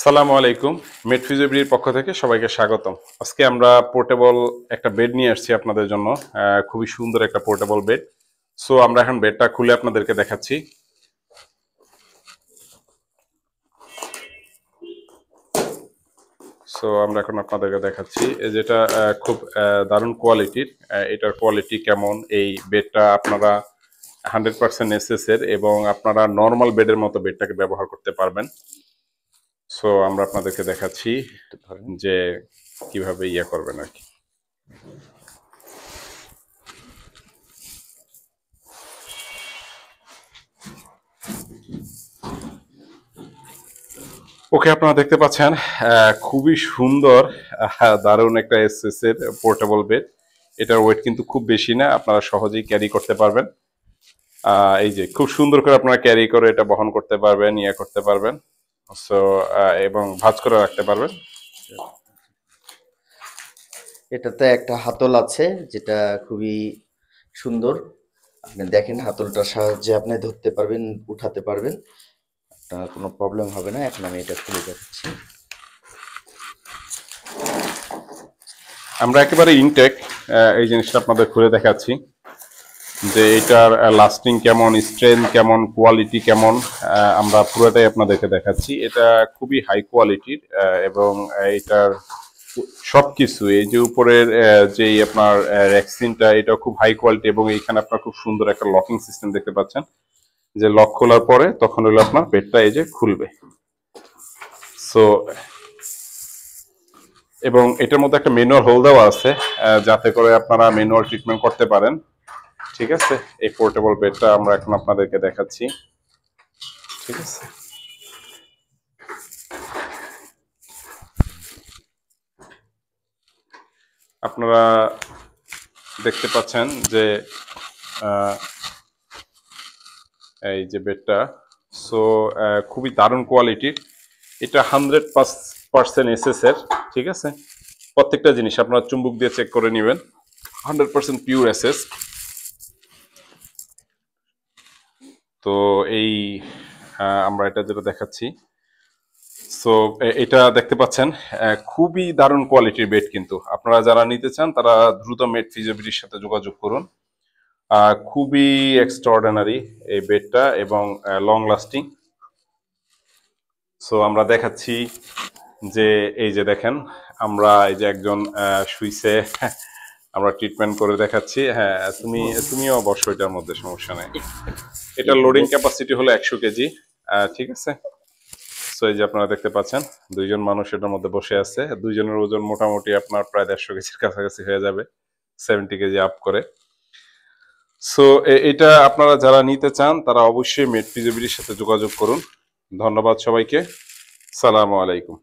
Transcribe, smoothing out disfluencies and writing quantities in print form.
সালামু আলাইকুম। মেড ফিজিওলজির পক্ষ থেকে সবাইকে স্বাগতম। আজকে আমরা পোর্টেবল একটা বেড নিয়ে আসছি আপনাদের জন্য। খুবই সুন্দর একটা পোর্টেবল বেড। সো আমরা এখন বেডটা খুলে আপনাদেরকে দেখাচ্ছি। সো আমরা এখন আপনাদেরকে দেখাচ্ছি যেটা খুব দারুণ কোয়ালিটির। এটার কোয়ালিটি কেমন, এই বেডটা আপনারা 100% এসএস এর এবং আপনারা নর্মাল বেডের মতো বেডটাকে ব্যবহার করতে পারবেন। সো আমরা আপনাদেরকে দেখাচ্ছি একটু ধরেন। যে কিভাবে ইয়ে করবেন আর কি। ওকে, আপনারা দেখতে পাচ্ছেন খুবই সুন্দর দারুণ একটা এসএস এর পোর্টেবল বেড। এটার ওয়েট কিন্তু খুব বেশি না, আপনারা সহজেই ক্যারি করতে পারবেন। এই যে খুব সুন্দর করে আপনারা ক্যারি করে এটা বহন করতে পারবেন, ইয়ে করতে পারবেন। সো এবং ভাঁজ করে রাখতে পারবেন। এটাতে একটা হাতল আছে যেটা খুবই সুন্দর। আপনি দেখেন হাতলটার সাহায্যে আপনি ধরতে পারবেন, উঠাতে পারবেন। আপনার কোনো প্রবলেম হবে না। এখন আমি এটা খুলে দেখাচ্ছি। আমরা একেবারে ইনটেক এই জিনিসটা আপনাদের খুলে দেখাচ্ছি যে এটার লাস্টিং কেমন, স্ট্রেংথ কেমন, কোয়ালিটি কেমন, আমরা পুরোটাই আপনাদেরকে দেখাচ্ছি। এটা খুবই হাই কোয়ালিটির এবং এটার সবকিছু, এই যে উপরের যে আপনার র্যাক্সিনটা, এটা খুব হাই কোয়ালিটি এবং এইখানে আপনার খুব সুন্দর একটা লকিং সিস্টেম দেখতে পাচ্ছেন, যে লক খোলার পরে তখন হলো আপনার বেডটা এই যে খুলবে। সো এবং এটার মধ্যে একটা ম্যানুয়াল হোল দেওয়া আছে যাতে করে আপনারা ম্যানুয়াল ট্রিটমেন্ট করতে পারেন। ঠিক আছে, এই পোর্টেবল বেডটা আমরা এখন আপনাদেরকে দেখাচ্ছি। ঠিক আছে, আপনারা দেখতে পাচ্ছেন যে এই যে বেডটা, সো খুবই দারুণ কোয়ালিটির। এটা 100% এসএস এর। ঠিক আছে, প্রত্যেকটা জিনিস আপনারা চুম্বক দিয়ে চেক করে নেবেন। 100% পিওর এসএস। তো এই আমরা এটা যেটা দেখাচ্ছি, সো এটা দেখতে পাচ্ছেন খুবই দারুণ কোয়ালিটির বেড। কিন্তু আপনারা যারা নিতে চান তারা দ্রুত মেড ফিজিওলজির সাথে যোগাযোগ করুন। খুবই এক্সট্রাঅর্ডিনারি এই বেডটা এবং লং লাস্টিং। সো আমরা দেখাচ্ছি যে এই যে দেখেন, আমরা এই যে একজন শুইছে, আমরা ট্রিটমেন্ট করে দেখাচ্ছি। হ্যাঁ, তুমিও বসো, এটার মধ্যে সমস্যা নেই। এটা লোডিং ক্যাপাসিটি হলো 100 কেজি। ঠিক আছে, সো এই যে আপনারা দেখতে পাচ্ছেন দুইজন মানুষ এটার মধ্যে বসে আছে। দুইজনের ওজন মোটামুটি আপনার প্রায় 150 কেজির কাছাকাছি হয়ে যাবে, 70 কেজি আপ করে। সো এটা আপনারা যারা নিতে চান তারা অবশ্যই মেড ফিজিওলজির সাথে যোগাযোগ করুন। ধন্যবাদ সবাইকে। সালামু আলাইকুম।